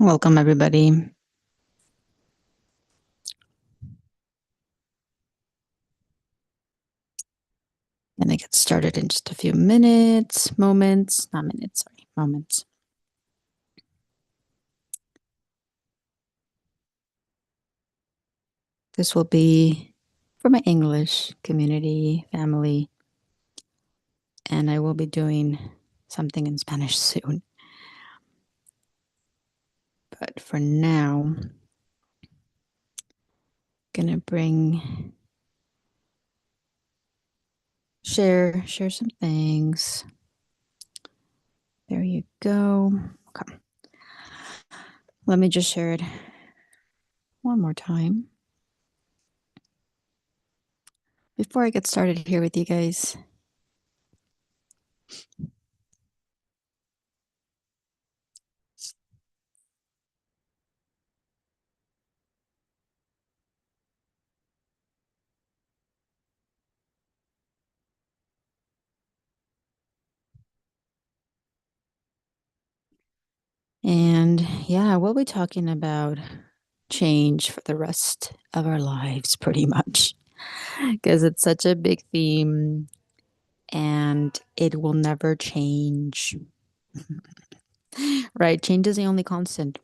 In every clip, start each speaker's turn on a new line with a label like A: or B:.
A: Welcome, everybody. Gonna get started in just a few moments, not minutes, sorry, moments. This will be for my English community, family, and I will be doing something in Spanish soon. But for now, gonna share some things. There you go. Okay. Let me just share it one more time before I get started here with you guys. And yeah, we'll be talking about change for the rest of our lives, pretty much, because it's such a big theme and it will never change, right? Change is the only constant.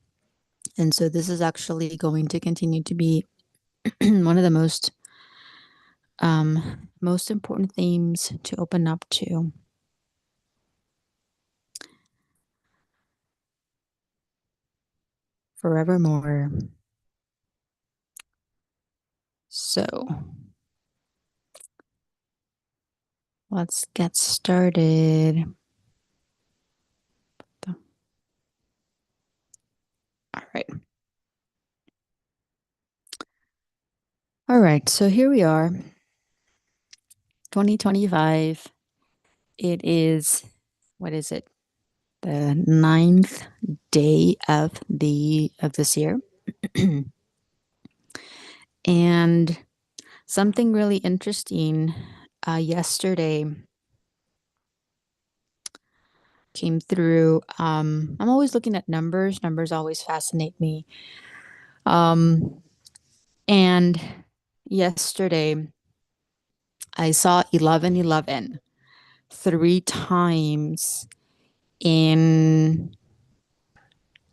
A: And so this is actually going to continue to be one of the most important themes to open up to forevermore. So let's get started. All right. All right. So here we are, 2025. It is, what is it? The ninth day of this year. And something really interesting yesterday came through. I'm always looking at numbers. Numbers always fascinate me. Um, and yesterday I saw 1111 three times in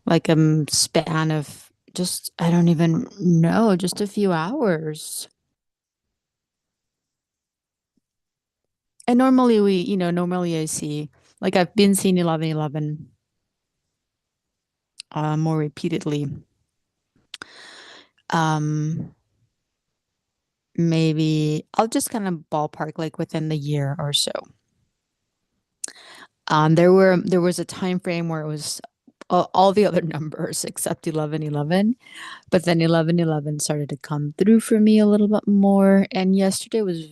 A: like a span of just, I don't even know, just a few hours. And normally normally I see, like I've been seeing 1111 more repeatedly. Um, Maybe I'll just kind of ballpark like within the year or so. There was a time frame where it was all the other numbers except 1111, but then 1111 started to come through for me a little bit more. And yesterday was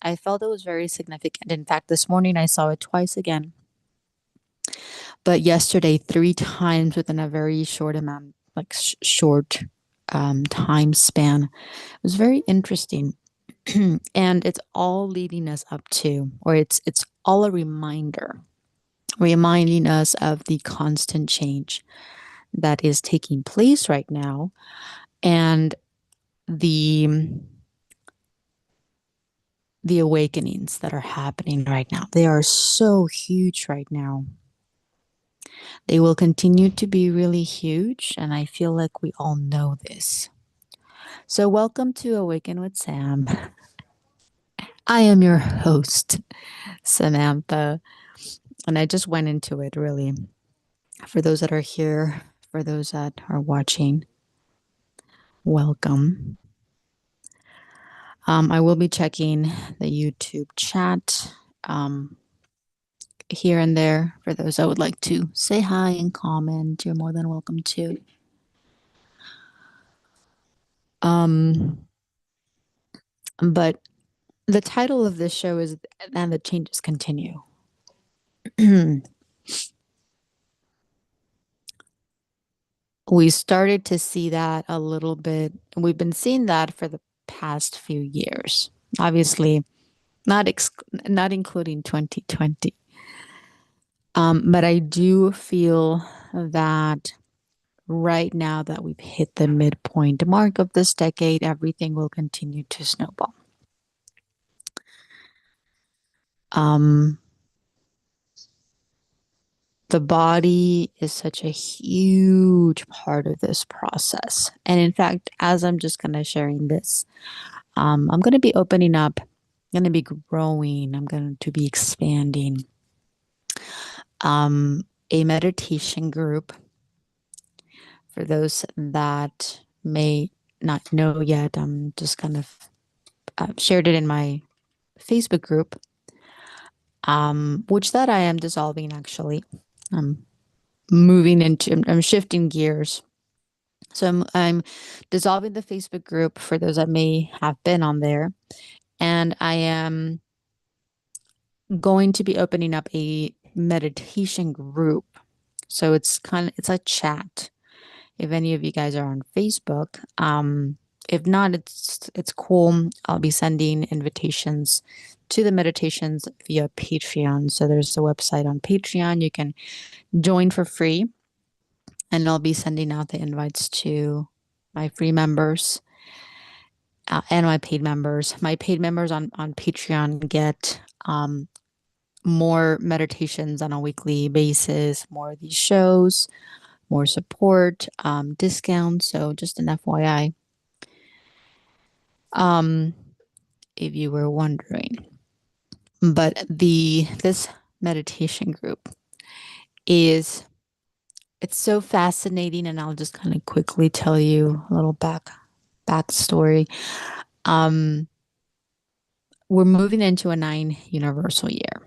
A: I felt it was very significant. In fact, this morning I saw it twice again. But yesterday, three times within a very short amount, like short time span. It was very interesting. And it's all leading us up to, or it's all a reminder, reminding us of the constant change that is taking place right now and the the awakenings that are happening right now. They are so huge right now. They will continue to be really huge, and I feel like we all know this. So, welcome to Awaken with Sam. I am your host, Samantha, and I just went into it really. For those that are here, for those that are watching, welcome. I will be checking the YouTube chat here and there. For those that would like to say hi and comment, you're more than welcome to. But the title of this show is "And the Changes Continue." We started to see that a little bit. We've been seeing that for the past few years. Obviously, not including 2020. But I do feel that right now that we've hit the midpoint mark of this decade, everything will continue to snowball. Um, the body is such a huge part of this process. And in fact, as I'm just kind of sharing this, I'm going to be opening up, I'm going to be growing, I'm going to be expanding a meditation group for those that may not know yet. I'm just kind of shared it in my Facebook group, which that I am dissolving actually. I'm I'm shifting gears. So I'm dissolving the Facebook group for those that may have been on there. And I am going to be opening up a meditation group. So it's a chat. If any of you guys are on Facebook, if not, it's cool. I'll be sending invitations to the meditations via Patreon. So there's a website on Patreon. You can join for free, and I'll be sending out the invites to my free members and my paid members. My paid members on Patreon get more meditations on a weekly basis, more of these shows, more support, discounts. So just an FYI, um, if you were wondering. But the this meditation group is it's so fascinating, and I'll just kind of quickly tell you a little backstory. Um, we're moving into a 9 universal year.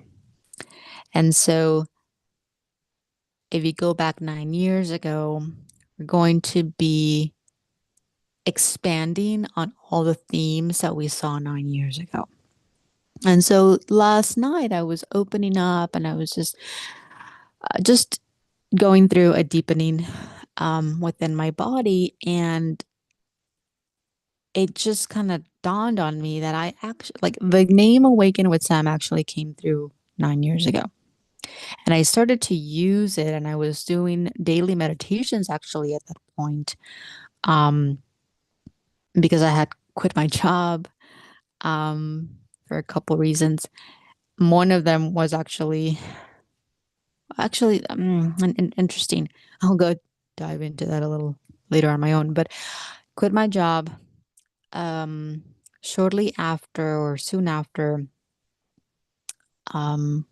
A: And so if you go back 9 years ago, we're going to be expanding on all the themes that we saw 9 years ago. And so last night I was opening up and I was just going through a deepening within my body, and it just kind of dawned on me that I actually like the name Awaken with Sam actually came through 9 years ago. And I started to use it, and I was doing daily meditations actually at that point, um, because I had quit my job for a couple reasons. One of them was actually interesting. I'll go dive into that a little later on my own, but quit my job um, shortly after or soon after um,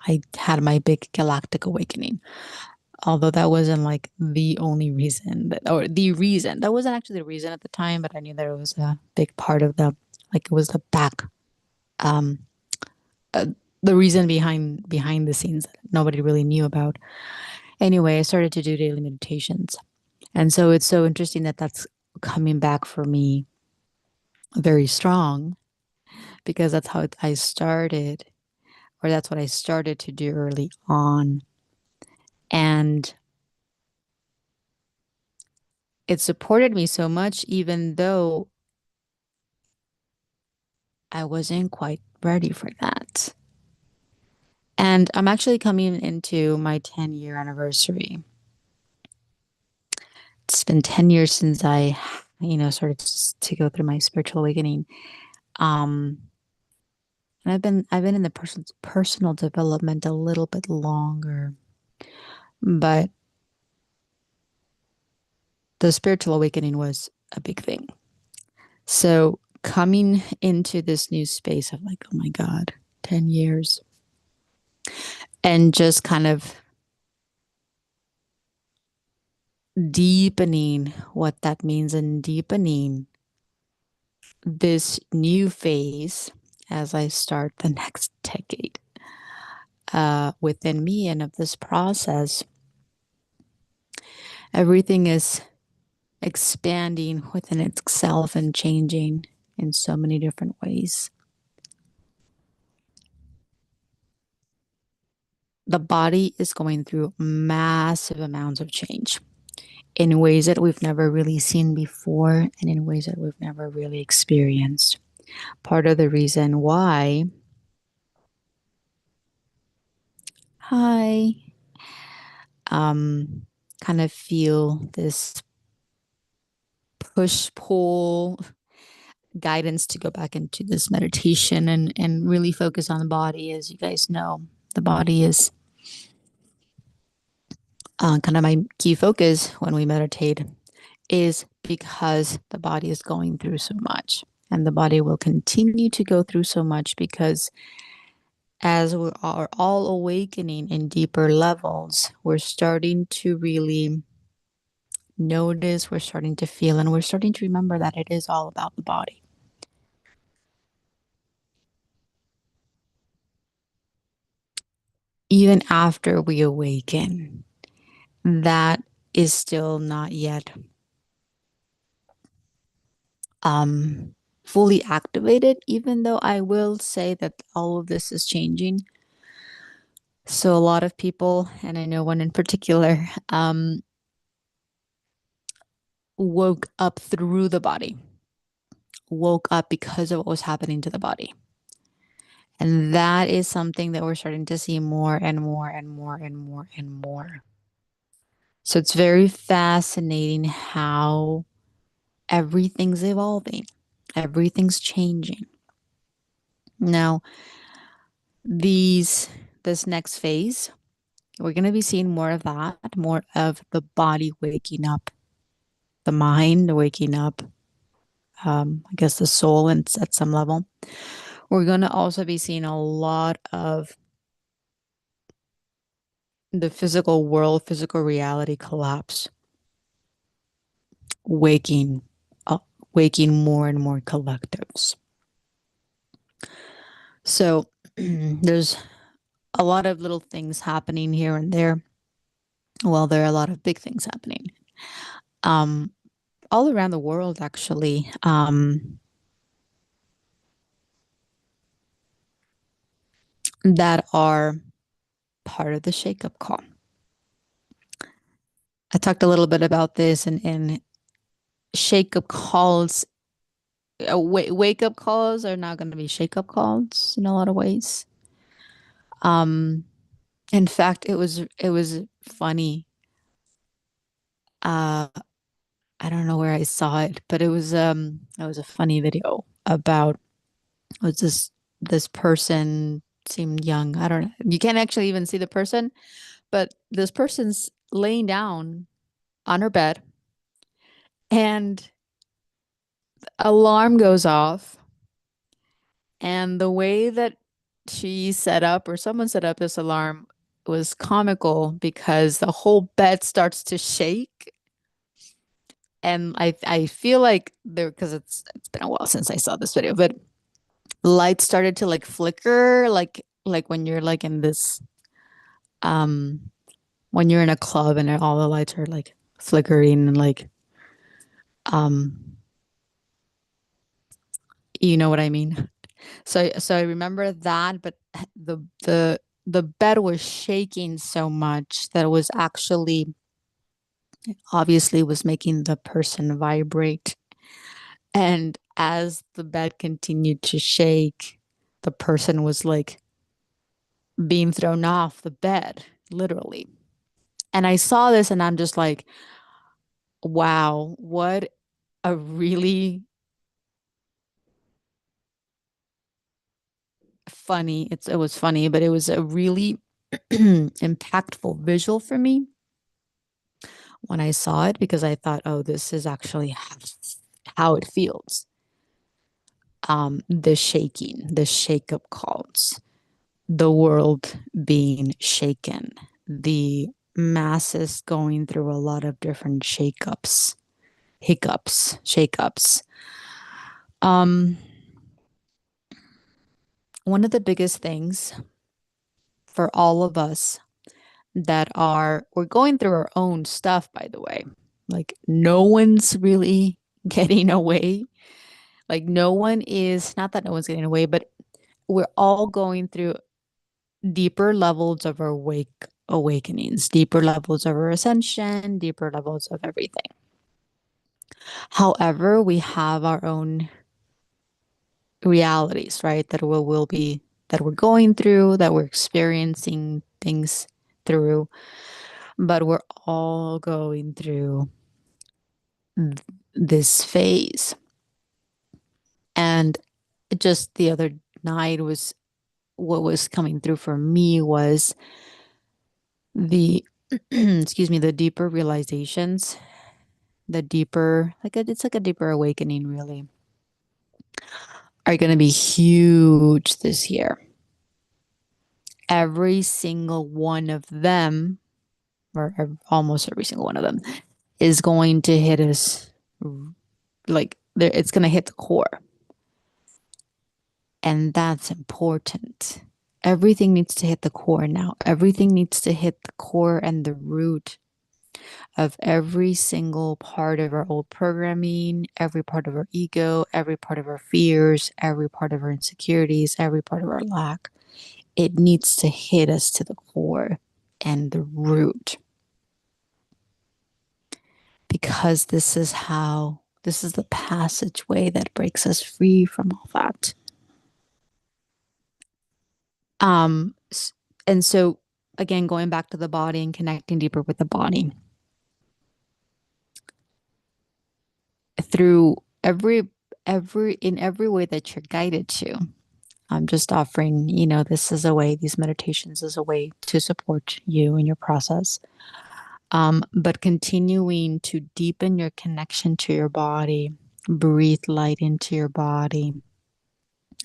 A: I had my big galactic awakening. Although that wasn't like the only reason or the reason. That wasn't actually the reason at the time, but I knew that it was a big part of it was um, uh, the reason behind the scenes that nobody really knew about. Anyway, I started to do daily meditations. And so it's so interesting that that's coming back for me very strong, because that's how I started, or that's what I started to do early on. And it supported me so much, even though I wasn't quite ready for that. And I'm actually coming into my 10-year anniversary. It's been 10 years since I, started to go through my spiritual awakening. Um, and I've been in the personal development a little bit longer, but the spiritual awakening was a big thing. So coming into this new space of like, oh my God, 10 years, and just kind of deepening what that means and deepening this new phase as I start the next decade within me and of this process. Everything is expanding within itself and changing in so many different ways. The body is going through massive amounts of change in ways that we've never really seen before and in ways that we've never really experienced. Part of the reason why, hi, kind of feel this push pull guidance to go back into this meditation and really focus on the body. As you guys know, the body is kind of my key focus when we meditate, is because the body is going through so much. And the body will continue to go through so much because as we are all awakening in deeper levels, we're starting to really notice, we're starting to feel, and we're starting to remember that it is all about the body. Even after we awaken, that is still not yet um, fully activated, even though I will say that all of this is changing. So, a lot of people, and I know one in particular, woke up through the body, woke up because of what was happening to the body. And that is something that we're starting to see more and more and more and more and more. So, it's very fascinating how everything's evolving, everything's changing. Now, these this next phase, we're going to be seeing more of that, more of the body waking up, the mind waking up, I guess the soul and at some level. We're going to also be seeing a lot of the physical world, physical reality collapse, waking up, waking more and more collectives. So there's a lot of little things happening here and there. Well, there are a lot of big things happening. Um, all around the world, actually. That are part of the shake-up call. I talked a little bit about this in shake-up calls. Wake-up calls are now going to be shake-up calls in a lot of ways. Um, in fact, it was funny. Uh, I don't know where I saw it, but it was a funny video about it was this person seemed young. I don't know. You can't actually even see the person, but this person's laying down on her bed and alarm goes off, and the way that she set up or someone set up this alarm was comical because the whole bed starts to shake. And I feel like there, because it's been a while since I saw this video, but lights started to like flicker, like when you're like in this um when you're in a club and all the lights are like flickering and like um you know what I mean. So I remember that, but the bed was shaking so much that it was actually obviously was making the person vibrate. And as the bed continued to shake, the person was like being thrown off the bed, literally. And I saw this and I'm just like, wow, what a really it was funny, but it was a really impactful visual for me when I saw it because I thought, oh, this is actually how it feels. The shaking, the shake-up calls, the world being shaken, the masses going through a lot of different shake-ups, hiccups, shake-ups. Um, One of the biggest things for all of us we're going through our own stuff, by the way. Like, no one's really getting away. Like, no one is, not that no one's getting away, but we're all going through deeper levels of our awakenings, deeper levels of our ascension, deeper levels of everything. However, we have our own realities, right? That we're going through, that we're experiencing things through. but we're all going through this phase. And just the other night was what was coming through for me was the excuse me, the deeper realizations, the deeper, it's like a deeper awakening, really, are going to be huge this year. Every single one of them, or almost every single one of them, is going to hit us like it's going to hit the core. And that's important. Everything needs to hit the core now. Everything needs to hit the core and the root of every single part of our old programming, every part of our ego, every part of our fears, every part of our insecurities, every part of our lack. It needs to hit us to the core and the root, because this is the passageway that breaks us free from all that. Um, and so again, going back to the body and connecting deeper with the body through in every way that you're guided to. I'm just offering, this is a way, these meditations is a way to support you in your process. But continuing to deepen your connection to your body, breathe light into your body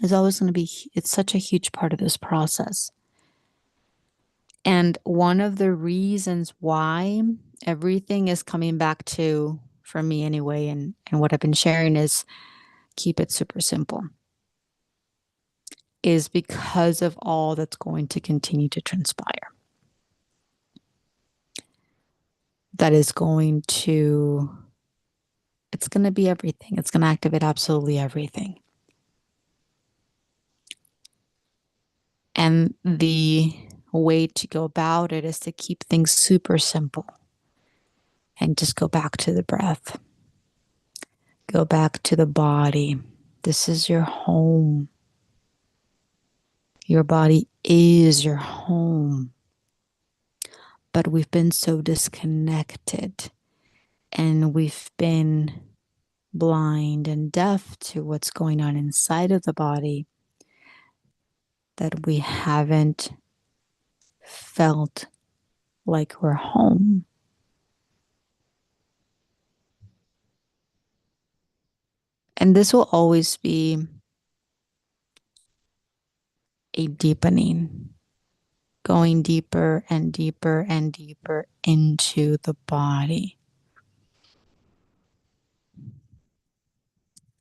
A: is always going to be, it's such a huge part of this process. And one of the reasons why everything is coming back to, for me anyway, and what I've been sharing is keep it super simple, is because of all that's going to continue to transpire. That is going to, it's going to be everything. It's going to activate absolutely everything. And the way to go about it is to keep things super simple and just go back to the breath. Go back to the body. This is your home. Your body is your home. But we've been so disconnected, and we've been blind and deaf to what's going on inside of the body, that we haven't felt like we're home. And this will always be a deepening, going deeper and deeper and deeper into the body,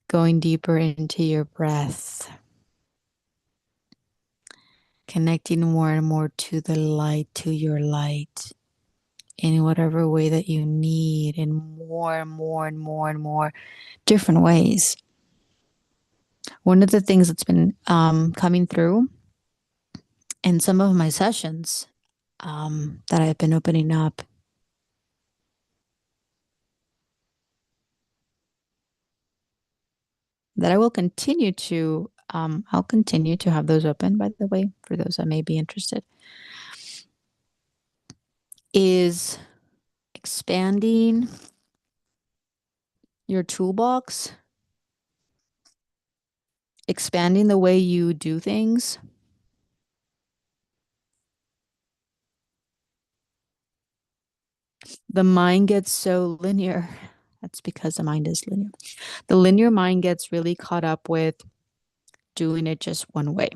A: going deeper into your breath, connecting more and more to the light, to your light, in whatever way that you need, in more and more and more and more different ways. One of the things that's been coming through in some of my sessions that I've been opening up, that I will continue to, I'll continue to have those open, by the way, for those that may be interested, is expanding your toolbox, expanding the way you do things. The mind gets so linear. That's because the mind is linear. The linear mind gets really caught up with doing it just one way.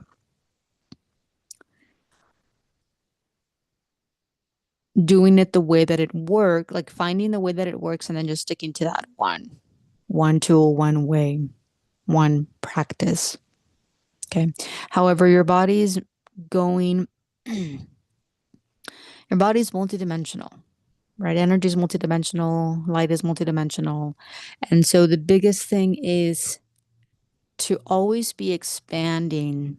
A: Doing it the way that it works, like finding the way that it works and then just sticking to that one tool, one way, one practice. Okay. However, your body's going, your body's multidimensional, right? Energy is multidimensional, light is multidimensional. And so the biggest thing is to always be expanding,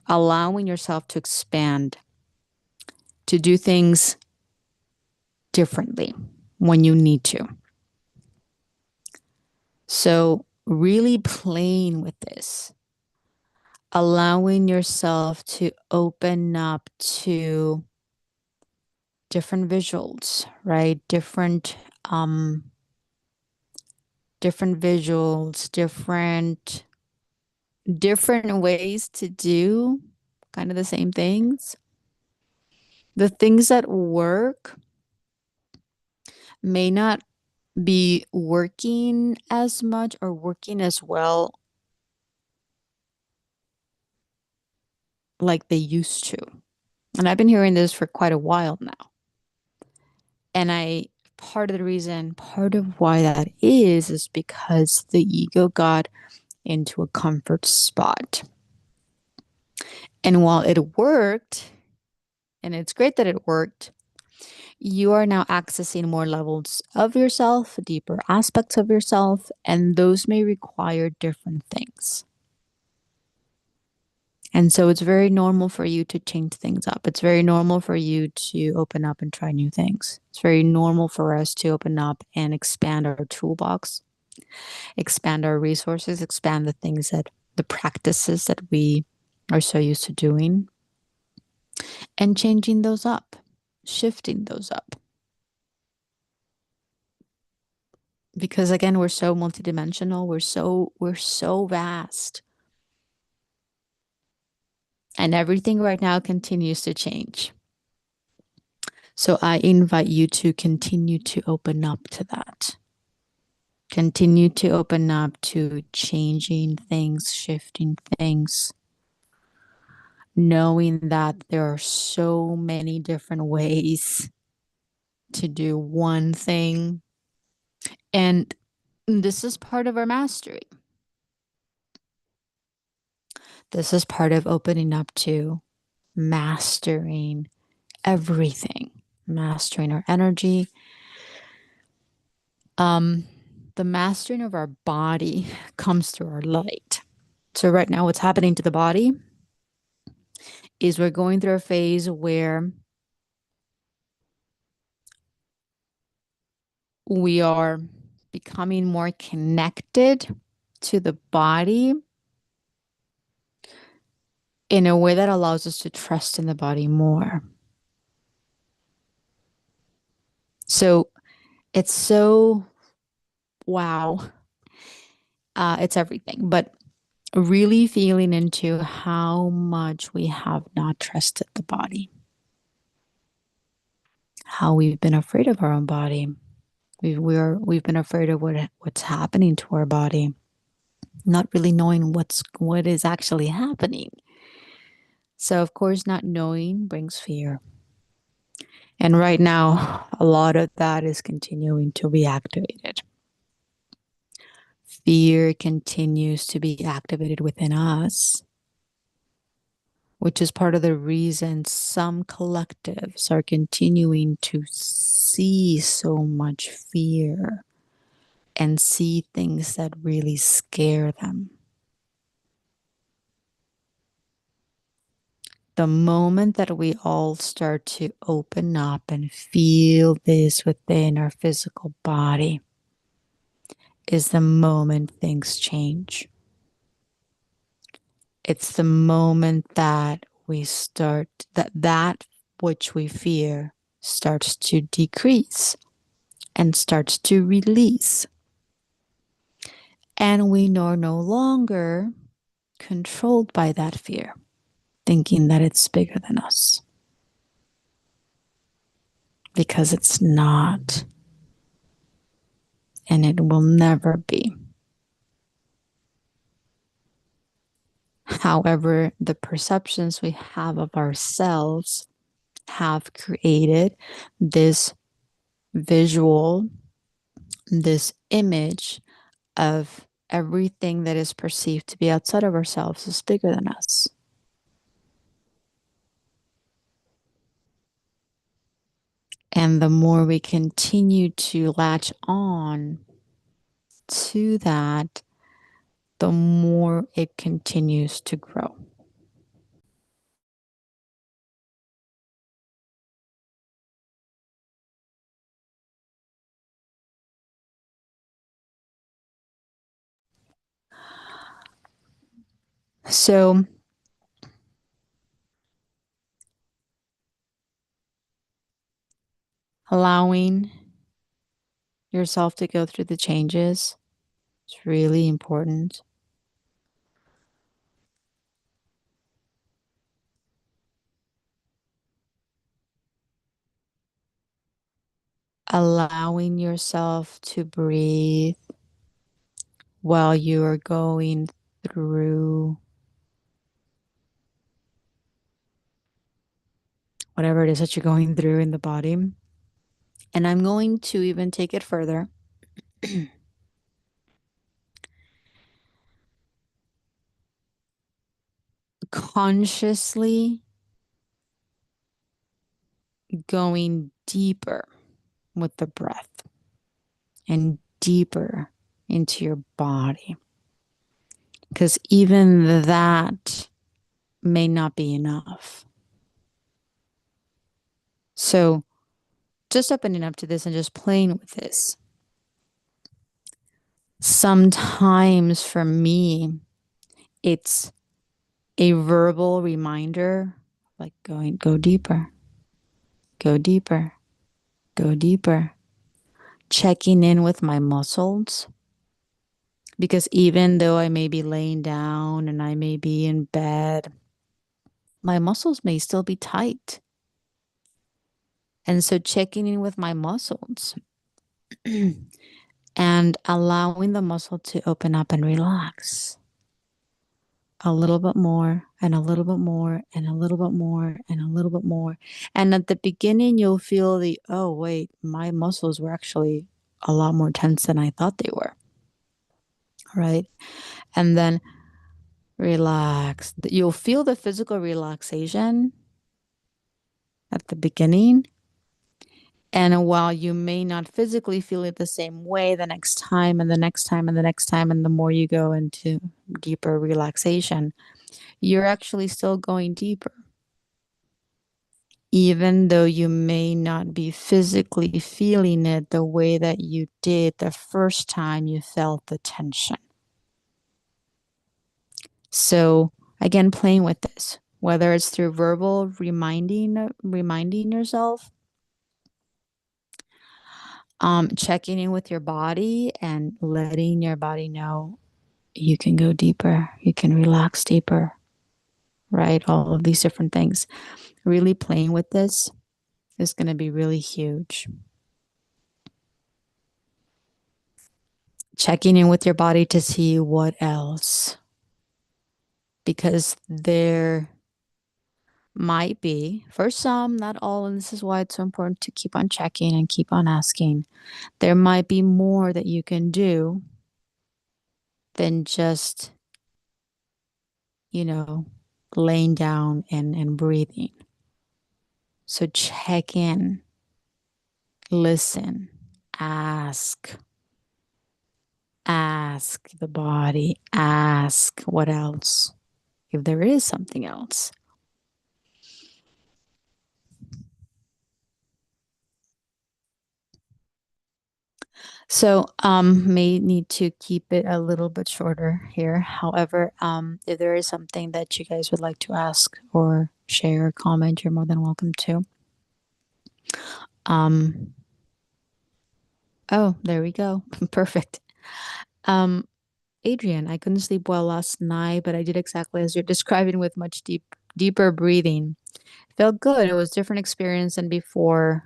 A: allowing yourself to expand, to do things differently when you need to. So really playing with this, allowing yourself to open up to different visuals, right? Different visuals, different ways to do kind of the same things. The things that work may not be working as much or working as well like they used to. And I've been hearing this for quite a while now. And part of why that is because the ego got into a comfort spot. And while it worked, and it's great that it worked, you are now accessing more levels of yourself, deeper aspects of yourself, and those may require different things. And so it's very normal for you to change things up. It's very normal for you to open up and try new things. It's very normal for us to open up and expand our toolbox, expand our resources, expand the practices that we are so used to doing, and changing those up, shifting those up. Because again, we're so multidimensional, we're so vast. And everything right now continues to change. So I invite you to continue to open up to that. Continue to open up to changing things, shifting things, knowing that there are so many different ways to do one thing. And this is part of our mastery. This is part of opening up to mastering everything, mastering our energy, the mastering of our body comes through our light. So right now, what's happening to the body is we're going through a phase where we are becoming more connected to the body in a way that allows us to trust in the body more. So it's so wow. It's everything, but really feeling into how much we have not trusted the body, how we've been afraid of our own body. We've been afraid of what's happening to our body, not really knowing what is actually happening. So of course, not knowing brings fear. And right now, a lot of that is continuing to be activated. Fear continues to be activated within us, which is part of the reason some collectives are continuing to see so much fear and see things that really scare them. The moment that we all start to open up and feel this within our physical body is the moment things change. It's the moment that we start, that which we fear starts to decrease and starts to release. And we are no longer controlled by that fear, thinking that it's bigger than us. Because it's not. And it will never be. However, the perceptions we have of ourselves have created this visual, this image of everything that is perceived to be outside of ourselves is bigger than us. And the more we continue to latch on to that, the more it continues to grow. So Allowing yourself to go through the changes is really important. Allowing yourself to breathe while you are going through whatever it is that you're going through in the body. And I'm going to even take it further. Consciously going deeper with the breath and deeper into your body. Because even that may not be enough. So just opening up to this and just playing with this. Sometimes for me, it's a verbal reminder like go deeper, go deeper, go deeper. Checking in with my muscles. Because even though I may be laying down and I may be in bed, my muscles may still be tight. And so checking in with my muscles and allowing the muscle to open up and relax a little bit more and a little bit more and a little bit more and a little bit more. And at the beginning, you'll feel oh, wait, my muscles were actually a lot more tense than I thought they were. Right. And then relax. You'll feel the physical relaxation at the beginning. And while you may not physically feel it the same way the next time and the next time and the next time, and the more you go into deeper relaxation, you're actually still going deeper. Even though you may not be physically feeling it the way that you did the first time you felt the tension. So again, playing with this, whether it's through verbal reminding yourself, checking in with your body and letting your body know you can go deeper, you can relax deeper, right? All of these different things. Really playing with this is going to be really huge. Checking in with your body to see what else, because there might be, for some, not all, and this is why it's so important to keep on checking and keep on asking. There might be more that you can do than just, laying down and breathing. So check in, listen, ask the body, ask what else, if there is something else. So, may need to keep it a little bit shorter here. However, if there is something that you guys would like to ask or share or comment, you're more than welcome to. Um, oh, there we go. Perfect. Um, Adrian, I couldn't sleep well last night, but I did exactly as you're describing with much deeper breathing. Felt good. It was different experience than before,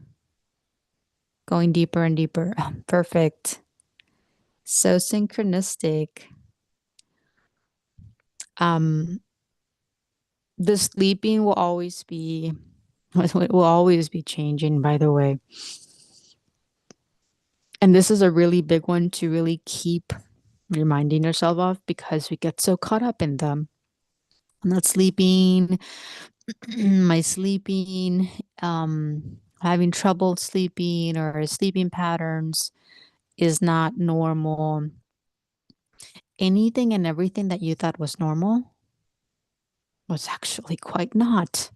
A: going deeper and deeper. Perfect. So synchronistic. Um, the sleeping will always be will always be changing, by the way. And this is a really big one to really keep reminding yourself of, because we get so caught up in them. I'm not sleeping, my sleeping, having trouble sleeping, or sleeping patterns is not normal. Anything and everything that you thought was normal was actually quite not.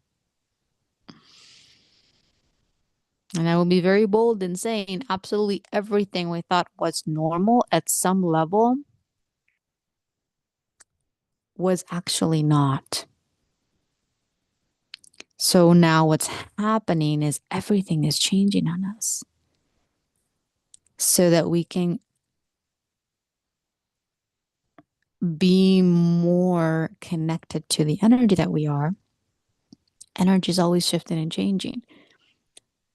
A: And I will be very bold in saying absolutely everything we thought was normal at some level was actually not. So now what's happening is everything is changing on us so that we can be more connected to the energy that we are. Energy is always shifting and changing.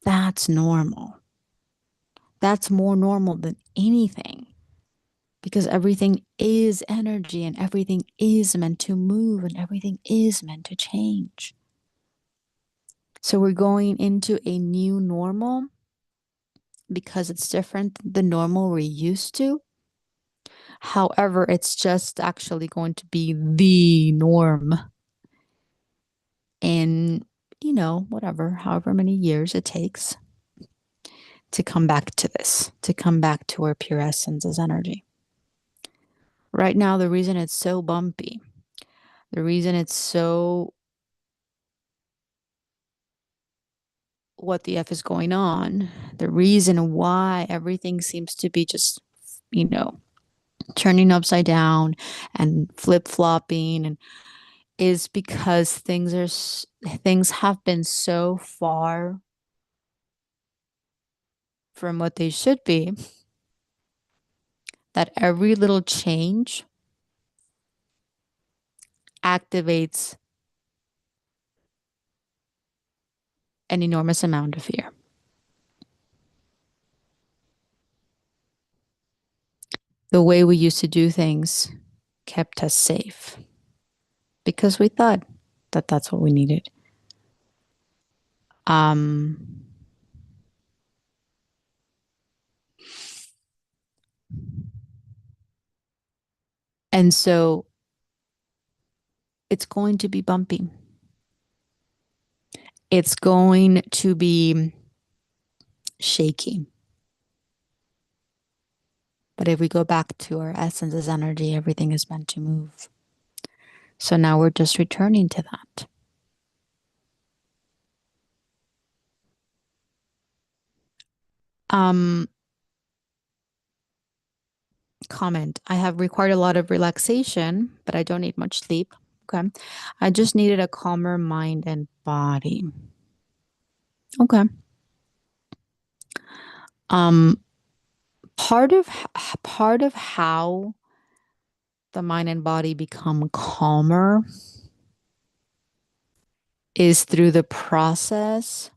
A: That's normal. That's more normal than anything because everything is energy and everything is meant to move and everything is meant to change. So we're going into a new normal because it's different than the normal we're used to. However, it's just actually going to be the norm in, whatever, however many years it takes to come back to this, to come back to our pure essence as energy. Right now, the reason it's so bumpy, the reason it's so what the F is going on, the reason why everything seems to be just, you know, turning upside down and flip flopping and is because things have been so far from what they should be that every little change activates an enormous amount of fear. The way we used to do things kept us safe because we thought that that's what we needed. Um, and so it's going to be bumpy. It's going to be shaky. But if we go back to our essence as energy, everything is meant to move. So now we're just returning to that. Um, Comment. I have required a lot of relaxation, but I don't need much sleep. Okay. I just needed a calmer mind and body. Okay. Um, part of how the mind and body become calmer is through the process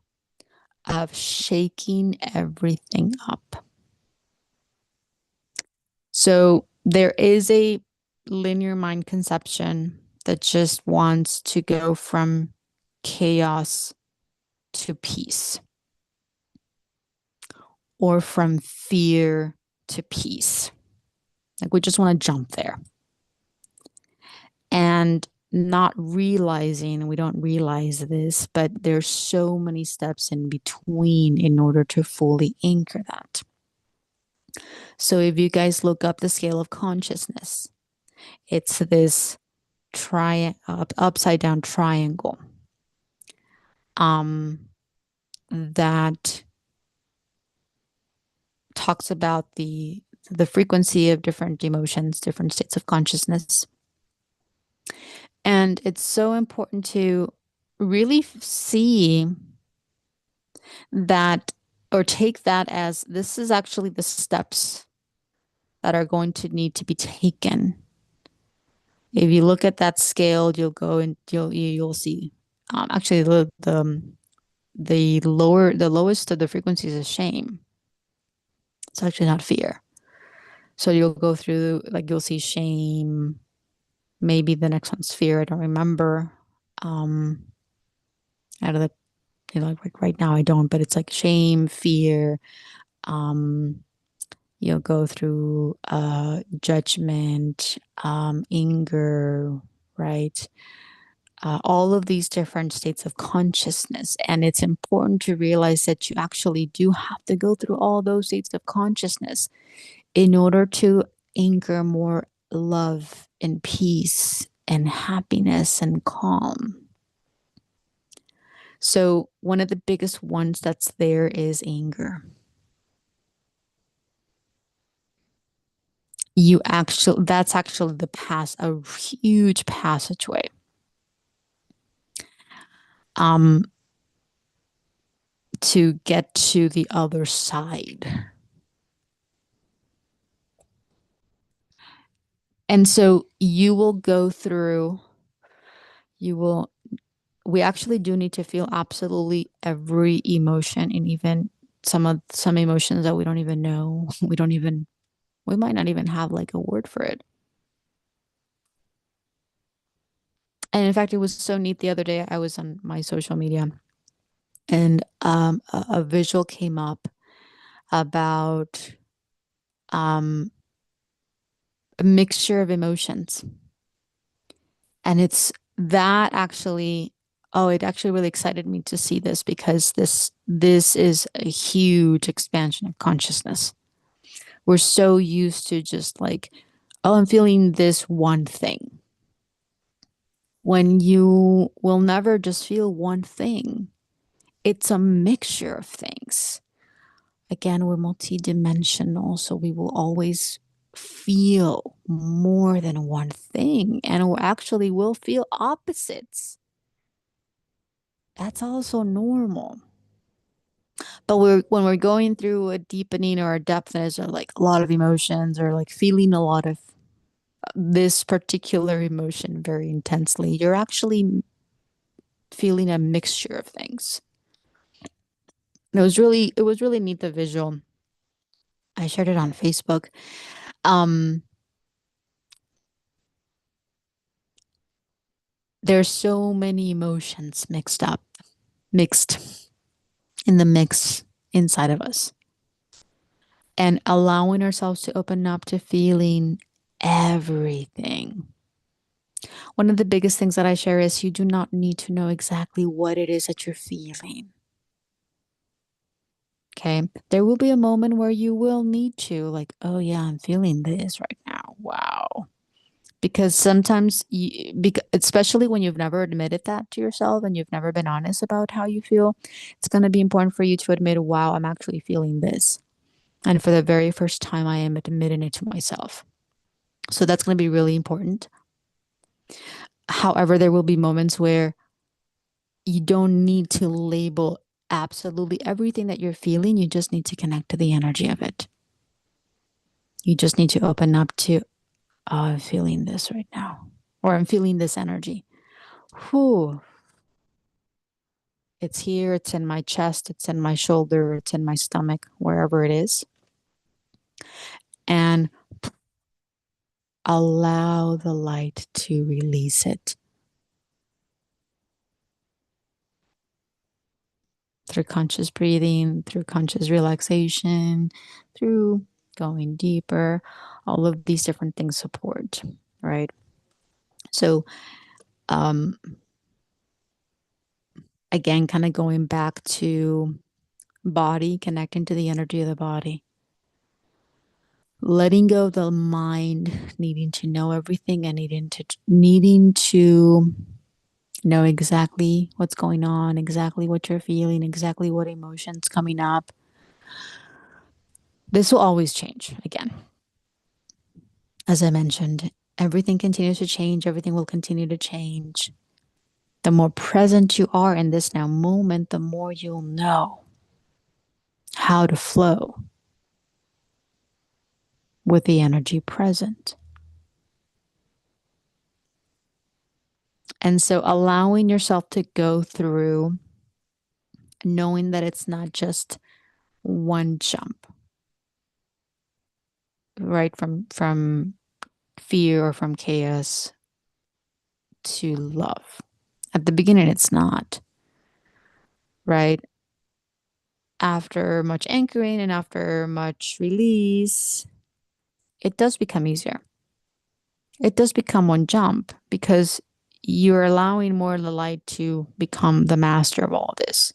A: of shaking everything up. So there is a linear mind conception that just wants to go from chaos to peace or from fear to peace. Like we just want to jump there. And not realizing, we don't realize this, but there's so many steps in between in order to fully anchor that. So if you guys look up the scale of consciousness, it's this upside down triangle that talks about the frequency of different emotions, different states of consciousness. And it's so important to really see that or take that as this is actually the steps that are going to need to be taken. If you look at that scale, you'll go and you'll see actually the lowest of the frequencies is shame. It's actually not fear. So you'll go through like you'll see shame. Maybe the next one's fear. I don't remember. Out of the like right now I don't, but it's like shame, fear. You'll go through judgment, anger, right? All of these different states of consciousness. And it's important to realize that you actually do have to go through all those states of consciousness in order to anchor more love and peace and happiness and calm. So, one of the biggest ones that's there is anger. That's actually a huge passageway. um, to get to the other side. And so you will, we actually do need to feel absolutely every emotion, and even some emotions that we don't even know. We might not even have like a word for it. And in fact, it was so neat the other day. I was on my social media and a visual came up about um, a mixture of emotions. And it's that actually, oh, it actually really excited me to see this because this is a huge expansion of consciousness. We're so used to just like, oh, I'm feeling this one thing. When you will never just feel one thing, it's a mixture of things. Again, we're multidimensional, so we will always feel more than one thing, and we actually will feel opposites. That's also normal. But when we're going through a deepening or a depthness or like a lot of emotions or like feeling a lot of this particular emotion very intensely, you're actually feeling a mixture of things. It was really neat the visual. I shared it on Facebook. Um, there's so many emotions mixed in the mix inside of us. And allowing ourselves to open up to feeling everything. One of the biggest things that I share is you do not need to know exactly what it is that you're feeling. Okay. There will be a moment where you will need to, like, oh, yeah, I'm feeling this right now. Wow. Because sometimes, especially when you've never admitted that to yourself and you've never been honest about how you feel, it's going to be important for you to admit, wow, I'm actually feeling this. And for the very first time, I am admitting it to myself. So that's going to be really important. However, there will be moments where you don't need to label absolutely everything that you're feeling. You just need to connect to the energy of it. You just need to open up to, oh, I'm feeling this right now, or I'm feeling this energy. Whew. It's here, it's in my chest, it's in my shoulder, it's in my stomach, wherever it is. And allow the light to release it through conscious breathing, through conscious relaxation, through going deeper. All of these different things support, right? So, um, again, kind of going back to body, connecting to the energy of the body, letting go of the mind needing to know everything and needing to know exactly what's going on, exactly what you're feeling, exactly what emotions coming up. This will always change again. As I mentioned, everything continues to change, everything will continue to change. The more present you are in this now moment, the more you'll know how to flow with the energy present. And so allowing yourself to go through knowing that it's not just one jump, right? From fear or from chaos to love. At the beginning it's not, right? After much anchoring and after much release, it does become easier. It does become one jump because you're allowing more of the light to become the master of all this.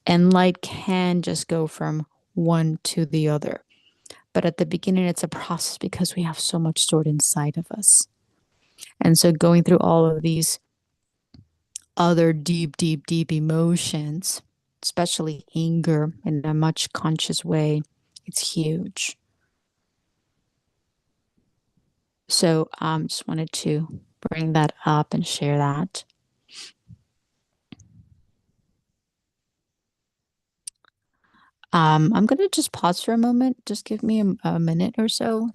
A: And light can just go from one to the other. But at the beginning, it's a process because we have so much stored inside of us. And so going through all of these other deep, deep, deep emotions, especially anger in a much conscious way, it's huge. So just wanted to bring that up and share that. I'm gonna just pause for a moment. Just give me a minute or so.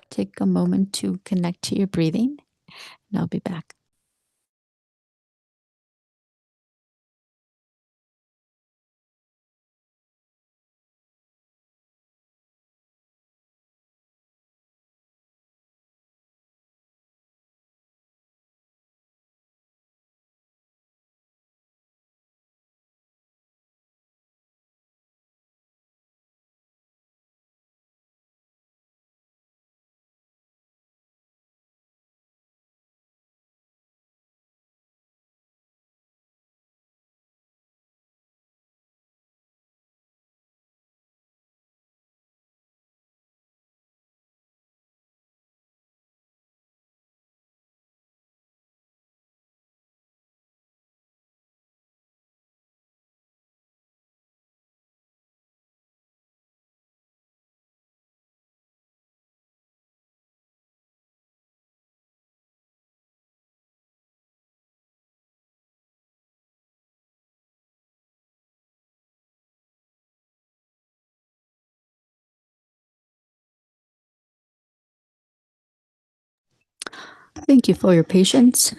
A: Take a moment to connect to your breathing, and I'll be back. Thank you for your patience.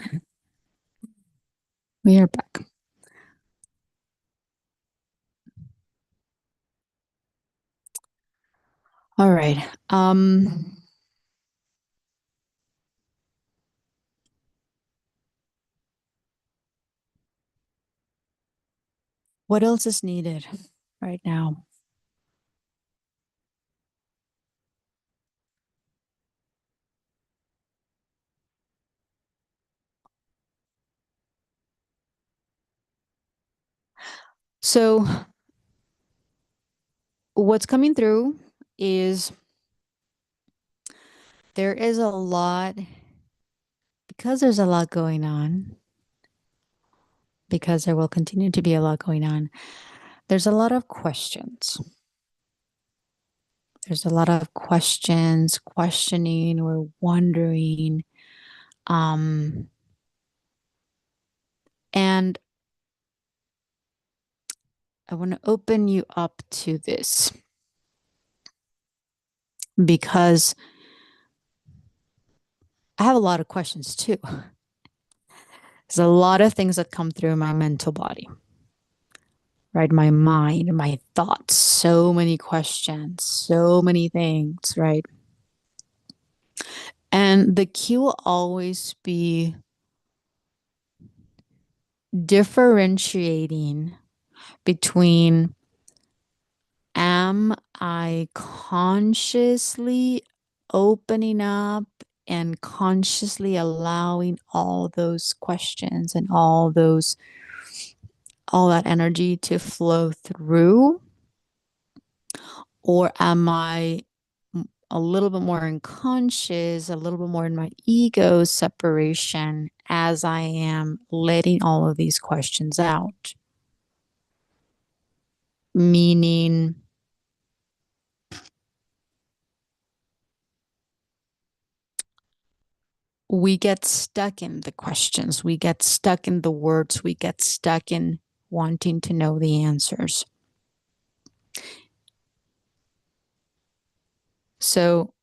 A: We are back. All right. What else is needed right now? So, what's coming through is there is a lot, because there's a lot going on, because there will continue to be a lot going on. There's a lot of questions. There's a lot of questions, questioning or wondering. Um, and I want to open you up to this because I have a lot of questions too. There's a lot of things that come through my mental body, right? My mind, my thoughts, so many questions, so many things, right? And the key will always be differentiating between, am I consciously opening up and consciously allowing all those questions and all that energy to flow through? Or am I a little bit more unconscious, a little bit more in my ego separation as I am letting all of these questions out? Meaning, we get stuck in the questions, we get stuck in the words, we get stuck in wanting to know the answers. So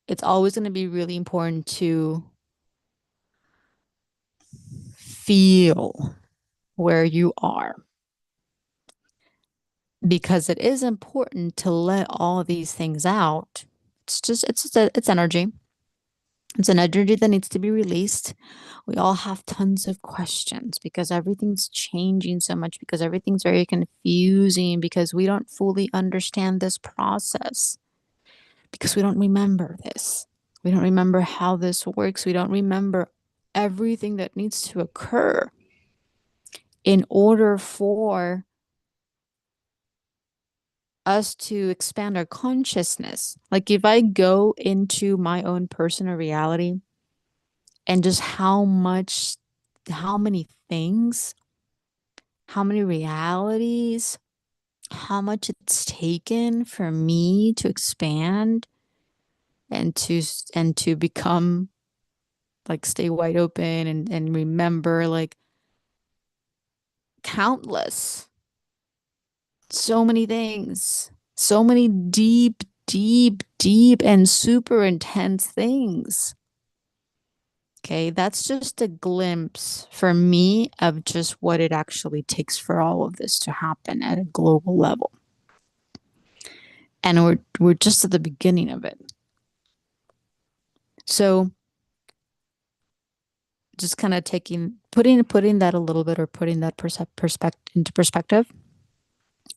A: it's always going to be really important to feel where you are, because it is important to let all these things out. It's energy. It's an energy that needs to be released. We all have tons of questions because everything's changing so much, because everything's very confusing, because we don't fully understand this process, because we don't remember this. We don't remember how this works. We don't remember everything that needs to occur in order for us to expand our consciousness. Like if I go into my own personal reality and just how many things, how many realities, how much it's taken for me to expand and to become, like, stay wide open and remember, like, countless So many things. So many deep, deep, deep, and super intense things. Okay, that's just a glimpse for me of just what it actually takes for all of this to happen at a global level. And we're just at the beginning of it. So just kind of taking putting that a little bit, or putting that perspective into perspective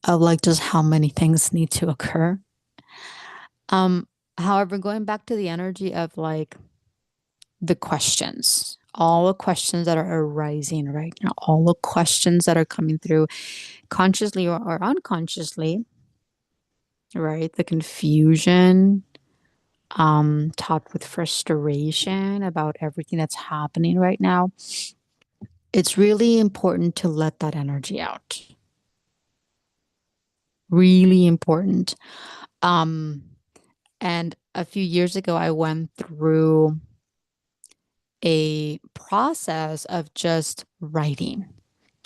A: of like just how many things need to occur. Um, However, going back to the energy of like the questions, all the questions that are arising right now, all the questions that are coming through consciously or unconsciously, right? The confusion, topped with frustration about everything that's happening right now. It's really important to let that energy out. Really important. Um, and a few years ago, I went through a process of just writing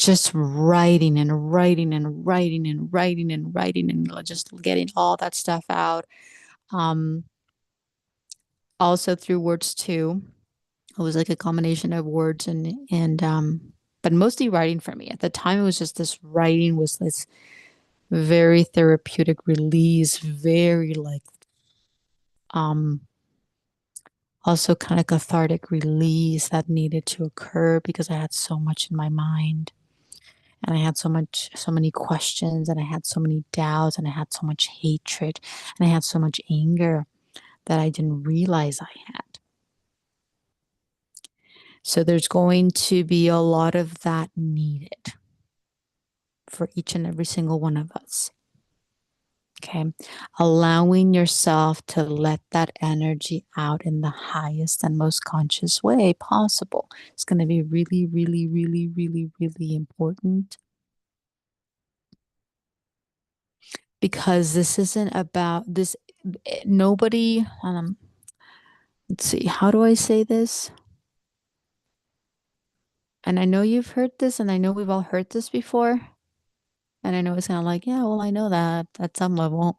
A: and writing and writing and writing and writing and just getting all that stuff out. Um, Also through words too. It was like a combination of words and but mostly writing for me. At the time, it was just this writing was this very therapeutic release, very like um also kind of cathartic release that needed to occur because I had so much in my mind, and I had so many questions, and I had so many doubts, and I had so much hatred, and I had so much anger that I didn't realize I had. So there's going to be a lot of that needed for each and every single one of us. Okay. Allowing yourself to let that energy out in the highest and most conscious way possible. It's going to be really, really, really, really, really important, because this isn't about this. Nobody, let's see, how do I say this? And I know you've heard this, and I know we've all heard this before. And I know it's kind of like, yeah, well, I know that at some level.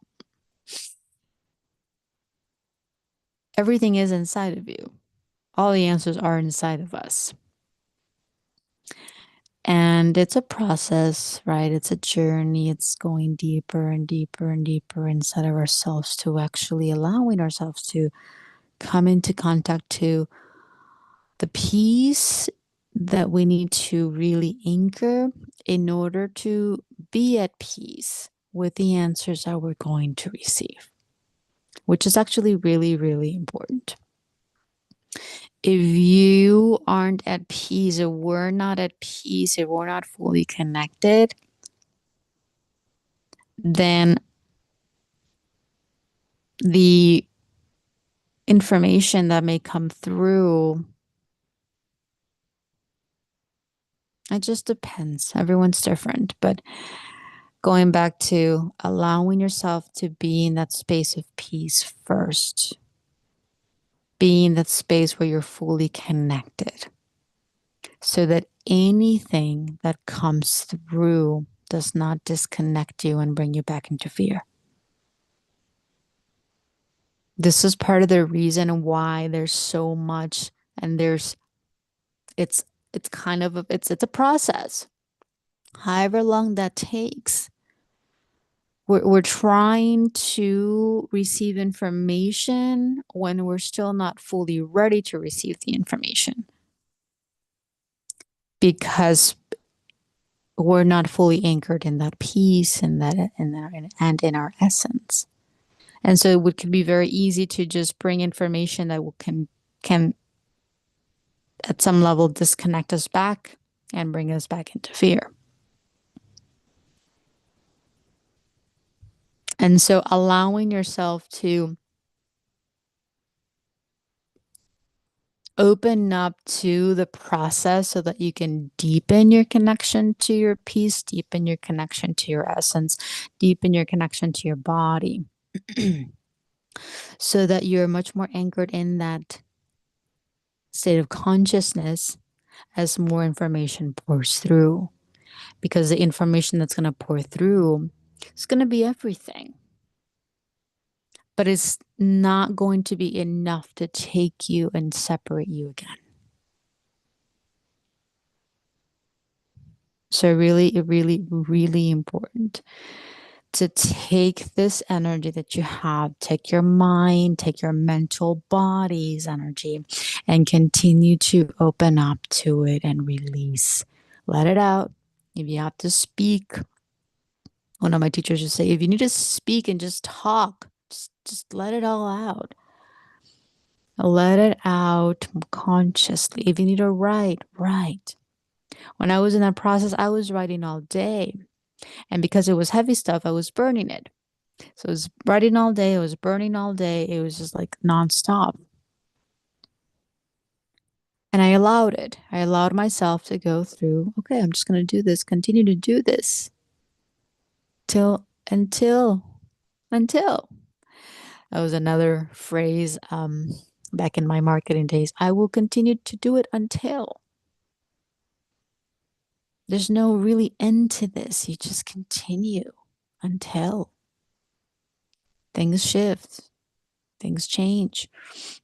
A: Everything is inside of you. All the answers are inside of us. And it's a process, right? It's a journey. It's going deeper and deeper and deeper inside of ourselves, to actually allowing ourselves to come into contact to the peace that we need to really anchor in order to be at peace with the answers that we're going to receive, which is actually really, really important. If you aren't at peace, if we're not at peace, if we're not fully connected, then the information that may come through, it just depends. Everyone's different. But going back to allowing yourself to be in that space of peace first, be in that space where you're fully connected, so that anything that comes through does not disconnect you and bring you back into fear. This is part of the reason why there's so much, and it's it's kind of it's a process. However long that takes, we're trying to receive information when we're still not fully ready to receive the information, because we're not fully anchored in that peace and that and in our essence. And so it could be very easy to just bring information that can at some level disconnect us back and bring us back into fear. And so allowing yourself to open up to the process so that you can deepen your connection to your peace, deepen your connection to your essence, deepen your connection to your body, so that you're much more anchored in that state of consciousness as more information pours through. Because the information that's going to pour through It's going to be everything, but it's not going to be enough to take you and separate you again. So really important to take this energy that you have, take your mind, take your mental body's energy, and continue to open up to it and release. Let it out. If you have to speak, one of my teachers would say, if you need to speak and just talk, just let it all out. Let it out consciously. If you need to write, write. When I was in that process, I was writing all day. And because it was heavy stuff, I was burning it. So I was writing all day, I was burning all day. It was just like nonstop. And I allowed it. I allowed myself to go through, okay, I'm just going to do this, continue to do this till, until. That was another phrase back in my marketing days. I will continue to do it until. There's no really end to this. You just continue until things shift, things change.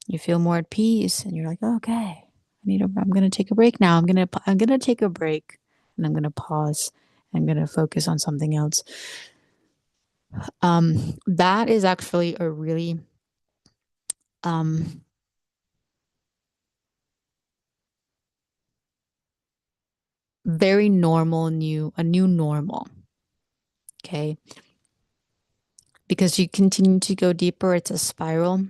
A: You feel more at peace and you're like, okay, I'm going to take a break now. I'm going to take a break and I'm going to pause. I'm going to focus on something else. That is actually a really um very normal a new normal. Okay? Because you continue to go deeper, it's a spiral.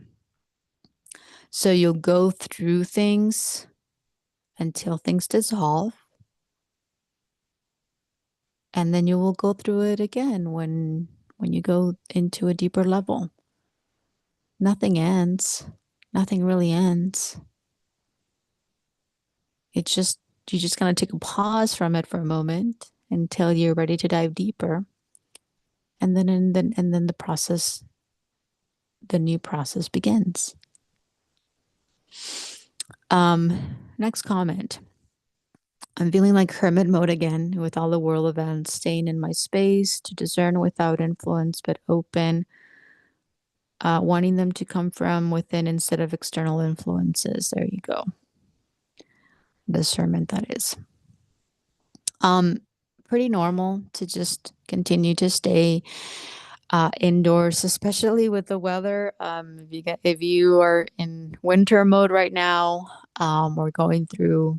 A: So you'll go through things until things dissolve. And then you will go through it again when you go into a deeper level. Nothing ends. Nothing really ends. It's just you just gonna take a pause from it for a moment until you're ready to dive deeper. And then the new process begins. Next comment. I'm feeling like hermit mode again with all the world events, staying in my space to discern without influence but open, wanting them to come from within instead of external influences. There you go. Discernment, that is. Um, Pretty normal to just continue to stay indoors, especially with the weather. If you are in winter mode right now, we're going through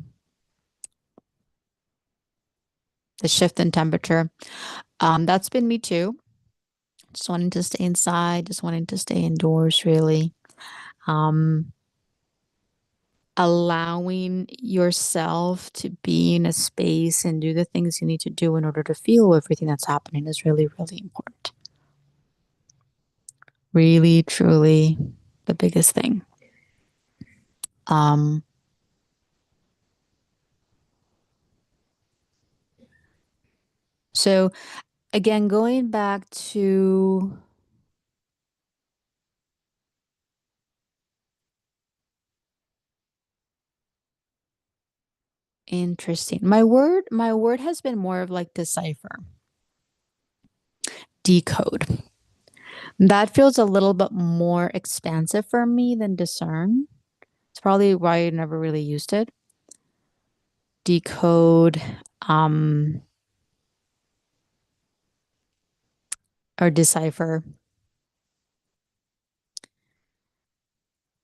A: the shift in temperature. That's been me too. Just wanting to stay inside, just wanting to stay indoors, really. Um, Allowing yourself to be in a space and do the things you need to do in order to feel everything that's happening is really important. Really, truly the biggest thing. Um, so again, going back to interesting. My word has been more of like decipher, decode. That feels a little bit more expansive for me than discern. It's probably why I never really used it. Decode, um, or decipher.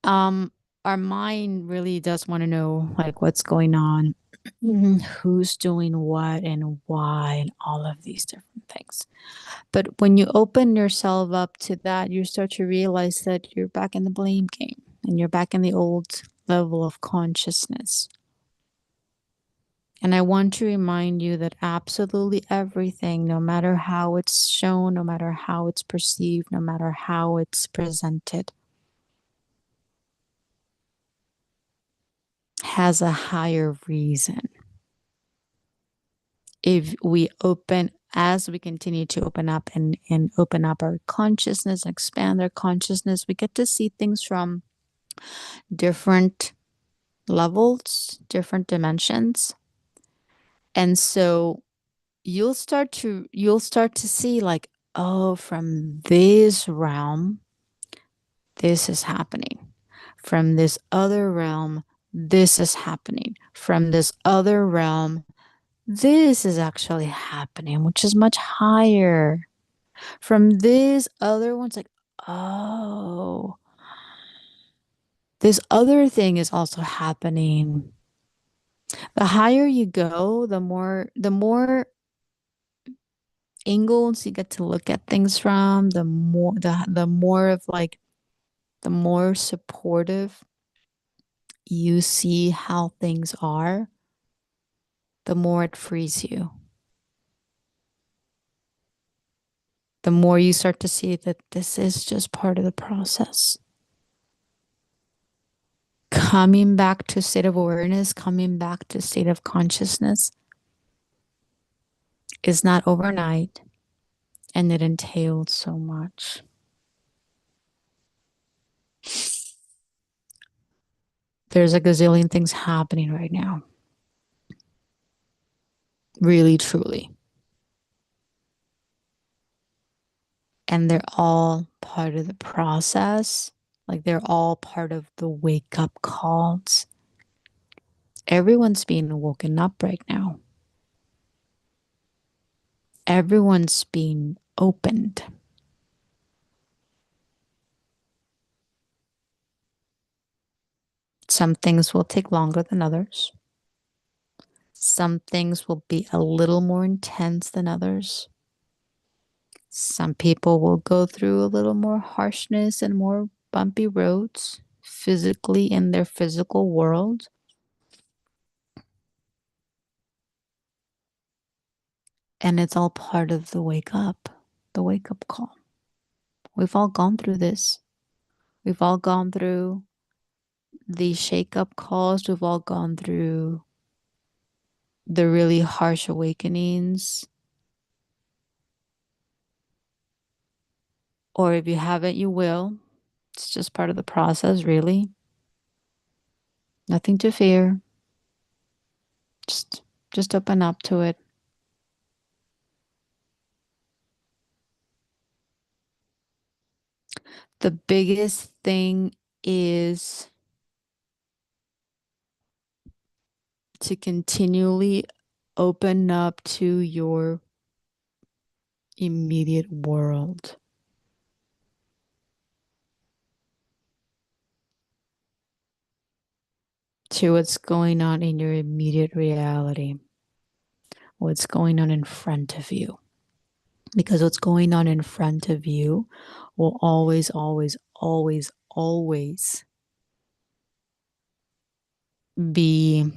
A: Um, our mind really does want to know like what's going on, who's doing what and why, and all of these different things. But when you open yourself up to that, you start to realize that you're back in the blame game and you're back in the old level of consciousness. And I want to remind you that absolutely everything, no matter how it's shown, no matter how it's perceived, no matter how it's presented, has a higher reason. If we open, as we continue to open up and open up our consciousness, expand our consciousness, we get to see things from different levels, different dimensions. And so you'll start to see like, oh, from this realm, this is happening. From this other realm, this is happening. From this other realm, this is actually happening, which is much higher. From this other one's like, oh, this other thing is also happening. The higher you go, the more angles you get to look at things from, the more of like the more supportive you see how things are, the more it frees you. The more you start to see that this is just part of the process. Coming back to state of awareness, coming back to state of consciousness is not overnight, and it entailed so much. There's a gazillion things happening right now. Really, truly. And they're all part of the process. Like they're all part of the wake up calls. Everyone's being woken up right now. Everyone's being opened. Some things will take longer than others. Some things will be a little more intense than others. Some people will go through a little more harshness and more bumpy roads physically in their physical world. And it's all part of the wake up call. We've all gone through this. We've all gone through the shake up calls. We've all gone through the really harsh awakenings. Or if you haven't, you will. It's just part of the process, really. Nothing to fear. Just just open up to it. The biggest thing is to continually open up to your immediate world, to what's going on in your immediate reality, what's going on in front of you. Because what's going on in front of you will always, always, always, always be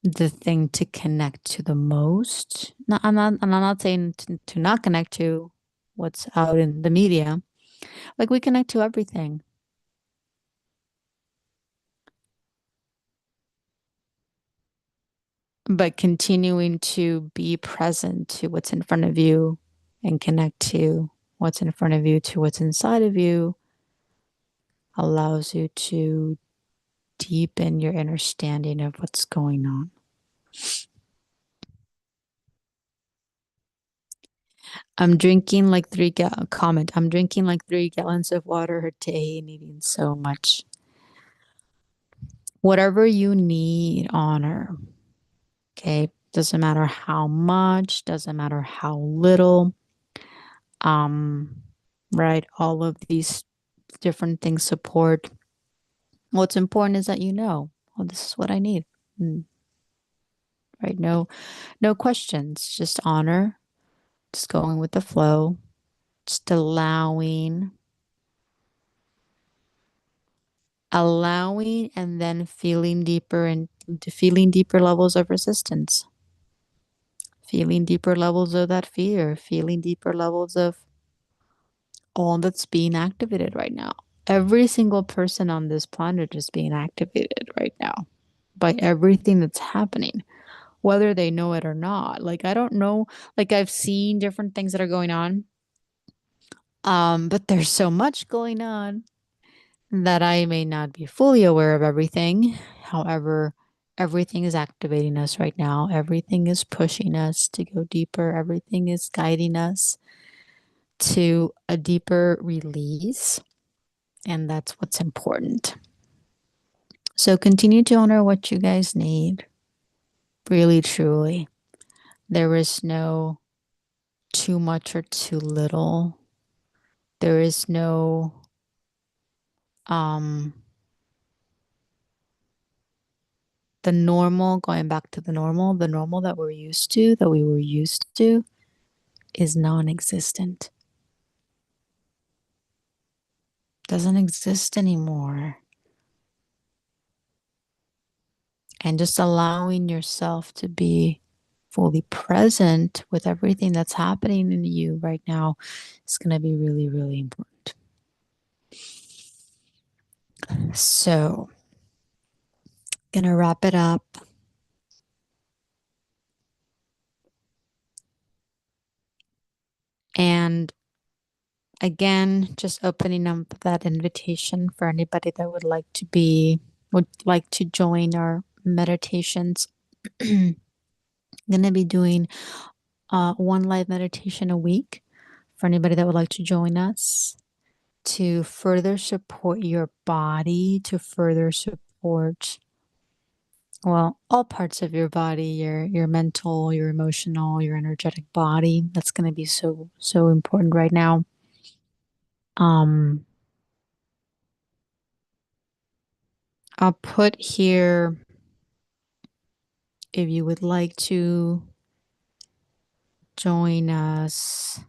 A: the thing to connect to the most. No, I'm not saying to not connect to what's out in the media. Like we connect to everything. But continuing to be present to what's in front of you and connect to what's in front of you to what's inside of you allows you to deepen your understanding of what's going on. I'm drinking like comment. I'm drinking like 3 gallons of water a day and eating so much. Whatever you need, honor. Okay. Doesn't matter how much, doesn't matter how little. Um, right. All of these different things support. What's important is that you know, oh, this is what I need. Right. No questions. Just honor. Just going with the flow. Just allowing and then feeling deeper levels of resistance, feeling deeper levels of that fear, feeling deeper levels of all that's being activated right now. Every single person on this planet is being activated right now by everything that's happening, whether they know it or not. Like I don't know, like I've seen different things that are going on. But there's so much going on that I may not be fully aware of everything. However, Everything is activating us right now. Everything is pushing us to go deeper. Everything is guiding us to a deeper release. And that's what's important. So continue to honor what you guys need. Really, truly. There is no too much or too little. There is no um the normal, going back to the normal that we're used to, that we were used to is non-existent. Doesn't exist anymore. And just allowing yourself to be fully present with everything that's happening in you right now is going to be really, really important. So, gonna wrap it up. And again, just opening up that invitation for anybody that would like to join our meditations. Gonna be doing one live meditation a week for anybody that would like to join us to further support your body, to further support, well, all parts of your body, your mental, your emotional, your energetic body. That's going to be so important right now. Um I'll put here if you would like to join us.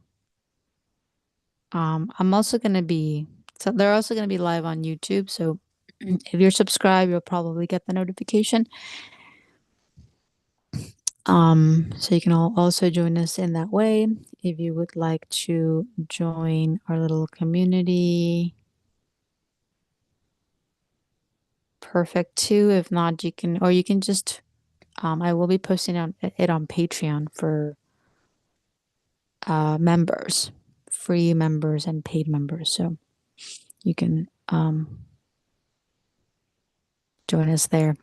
A: I'm also going to be, so they're also going to be live on YouTube. So if you're subscribed, you'll probably get the notification. So you can also join us in that way. If you would like to join our little community, perfect too. If not, you can just, I will be posting it on Patreon for members, free members and paid members. So you can join us there.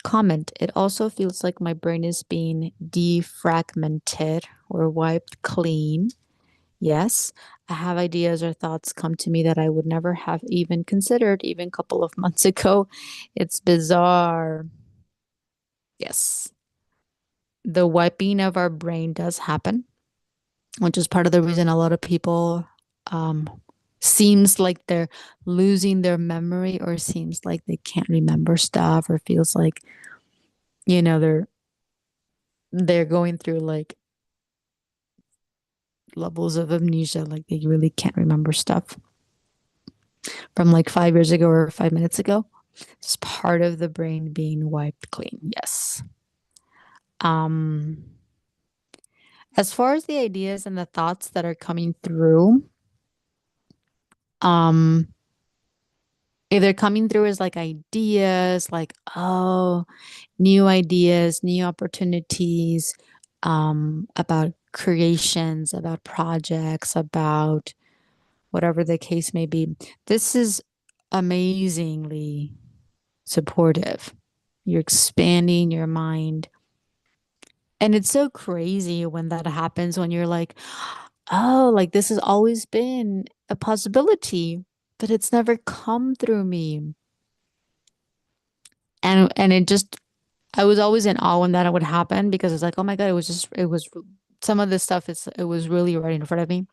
A: Comment. It also feels like my brain is being defragmented or wiped clean. Yes, I have ideas or thoughts come to me that I would never have even considered even a couple of months ago. It's bizarre. Yes. The wiping of our brain does happen, which is part of the reason a lot of people um seems like they're losing their memory or seems like they can't remember stuff or feels like, they're going through like levels of amnesia, like they really can't remember stuff from like 5 years ago or 5 minutes ago. It's part of the brain being wiped clean. Yes. Um, as far as the ideas and the thoughts that are coming through, um, if they're coming through as like ideas, like, oh, new ideas, new opportunities, about creations, about projects, about whatever the case may be. This is amazingly supportive. You're expanding your mind. And it's so crazy when that happens, when you're like, oh, like this has always been a possibility, but it's never come through me. And it just, I was always in awe when that would happen because it's like, oh my God, it was some of this stuff it was really right in front of me.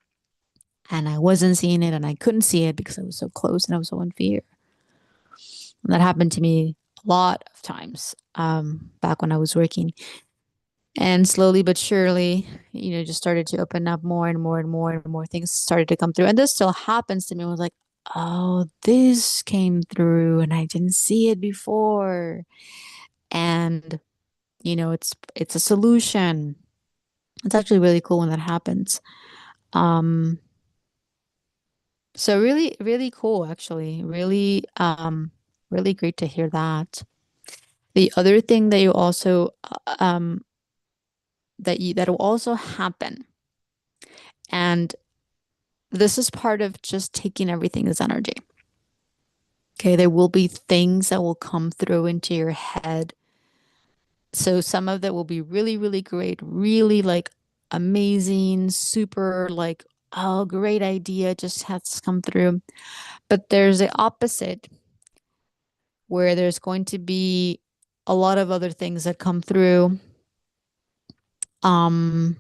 A: And I wasn't seeing it and I couldn't see it because I was so close and I was so in fear. And that happened to me a lot of times back when I was working. And slowly but surely, just started to open up more and more and more and more things started to come through. And this still happens to me. I was like, oh, this came through and I didn't see it before. And, it's a solution. It's actually really cool when that happens. Um, so really, really cool, actually. Really, really great to hear that. The other thing that you also that will also happen, and this is part of just taking everything as energy. Okay, there will be things that will come through into your head So some of that will be really, really great, really like amazing, super like, oh, great idea, just has come through. But there's the opposite where there's going to be a lot of other things that come through. Um,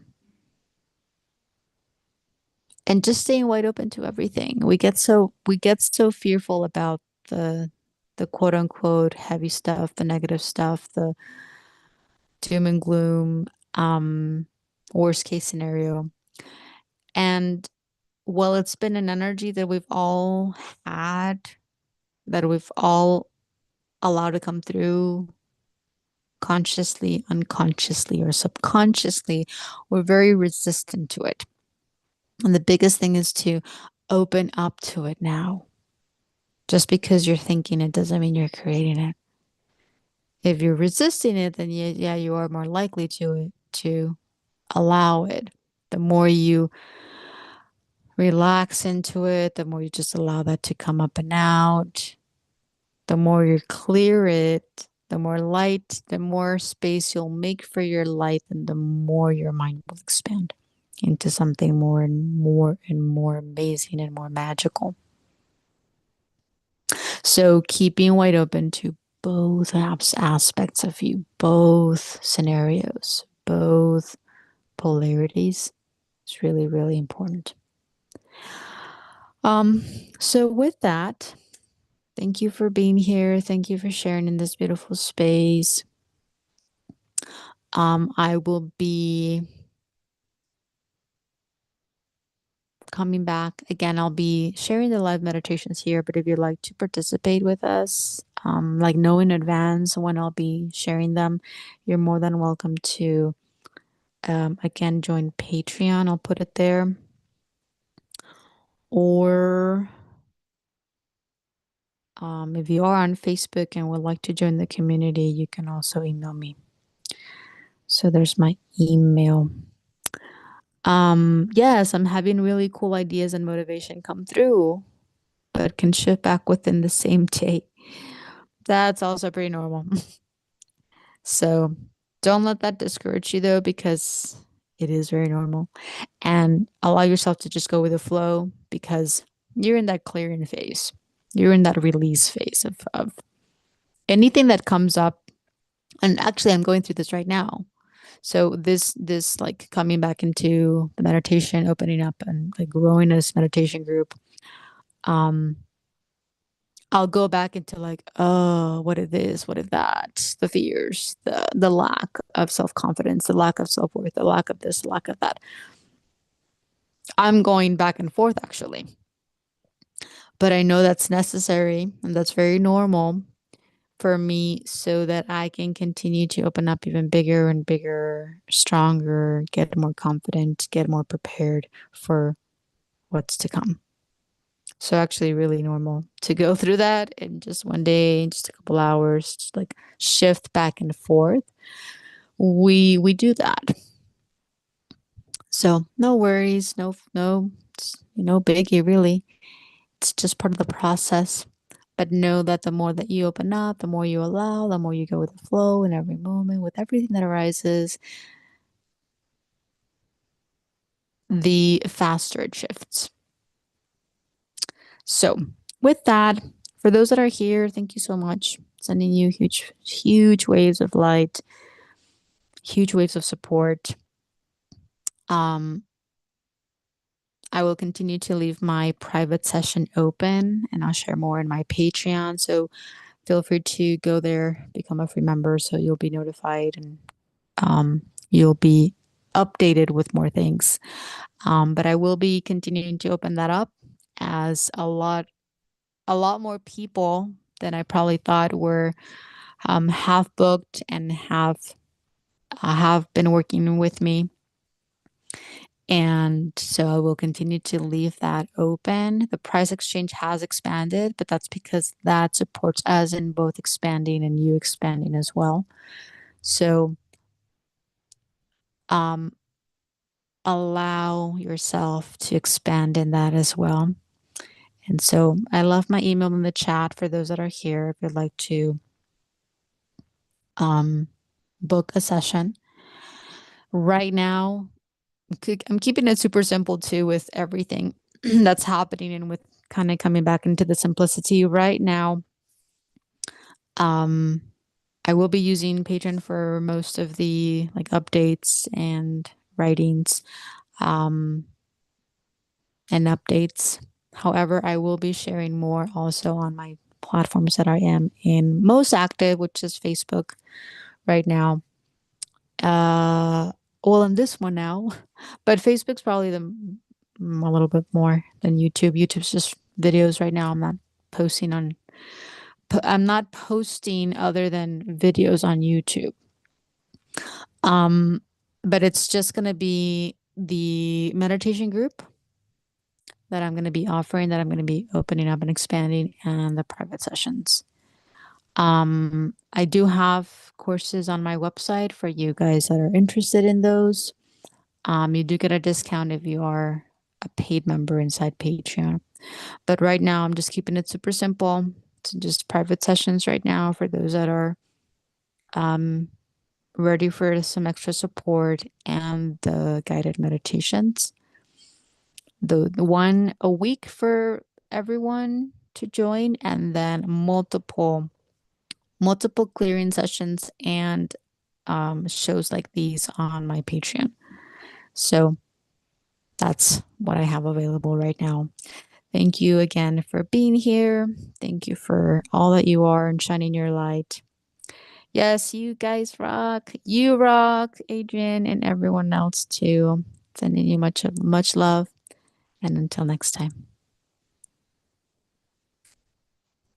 A: and just staying wide open to everything. We get so fearful about the the quote unquote heavy stuff, the negative stuff, the doom and gloom, um, worst case scenario. And well, it's been an energy that we've all had, that we've all allowed to come through consciously, unconsciously, or subconsciously. We're very resistant to it. And the biggest thing is to open up to it now. Just because you're thinking it doesn't mean you're creating it. If you're resisting it, then yeah, you are more likely to allow it. The more you relax into it, the more you just allow that to come up and out, the more you clear it, the more light, the more space you'll make for your light, and the more your mind will expand into something more and more and more amazing and more magical. So keeping wide open to both aspects of you, both scenarios, both polarities is really, really important. Um, so with that, thank you for being here. Thank you for sharing in this beautiful space. I will be coming back again. I'll be sharing the live meditations here, but if you'd like to participate with us, like know in advance when I'll be sharing them, you're more than welcome to again join Patreon. I'll put it there. Or if you are on Facebook and would like to join the community, you can also email me. So there's my email. Yes, I'm having really cool ideas and motivation come through, but can shift back within the same day. That's also pretty normal. So don't let that discourage you though, because it is very normal. And allow yourself to just go with the flow because you're in that clearing phase. You're in that release phase of anything that comes up. And actually, I'm going through this right now. So this like coming back into the meditation, opening up and like growing this meditation group. Um, I'll go back into like, oh, what if this, what if that, the fears, the lack of self-confidence, the lack of self-worth, the lack of this, the lack of that. I'm going back and forth actually. But I know that's necessary and that's very normal for me so that I can continue to open up even bigger and bigger, stronger, get more confident, get more prepared for what's to come. So actually really normal to go through that in just one day, just a couple hours, just like shift back and forth. We do that. So no worries, no biggie really. It's just part of the process. But know that the more that you open up, the more you allow, the more you go with the flow in every moment, with everything that arises, the faster it shifts. So, with that, for those that are here, thank you so much. Sending you huge, huge waves of light, huge waves of support. Um, I will continue to leave my private session open and I'll share more in my Patreon. So feel free to go there, become a free member so you'll be notified and you'll be updated with more things. But I will be continuing to open that up as a lot more people than I probably thought were half booked and have been working with me. And so I will continue to leave that open. The price exchange has expanded, but that's because that supports us in both expanding and you expanding as well. So um, allow yourself to expand in that as well. And so I left my email in the chat for those that are here if you'd like to um, book a session. Right now, I'm keeping it super simple too with everything that's happening and with kind of coming back into the simplicity right now. Um, I will be using Patreon for most of the like updates and writings, um, and updates. However, I will be sharing more also on my platforms that I am in most active, which is Facebook right now. Uh, well, in this one now, but Facebook's probably a little bit more than YouTube. YouTube's just videos right now. I'm not posting other than videos on YouTube. Um, but it's just going to be the meditation group that I'm going to be offering, that I'm going to be opening up and expanding, and the private sessions. I do have courses on my website for you guys that are interested in those. You do get a discount if you are a paid member inside Patreon. But right now, I'm just keeping it super simple. It's just private sessions right now for those that are um, ready for some extra support and the guided meditations. The one a week for everyone to join, and then multiple clearing sessions and shows like these on my Patreon. So that's what I have available right now. Thank you again for being here. Thank you for all that you are and shining your light. Yes, you guys rock. You rock, Adrian, and everyone else too. Sending you much love. And until next time.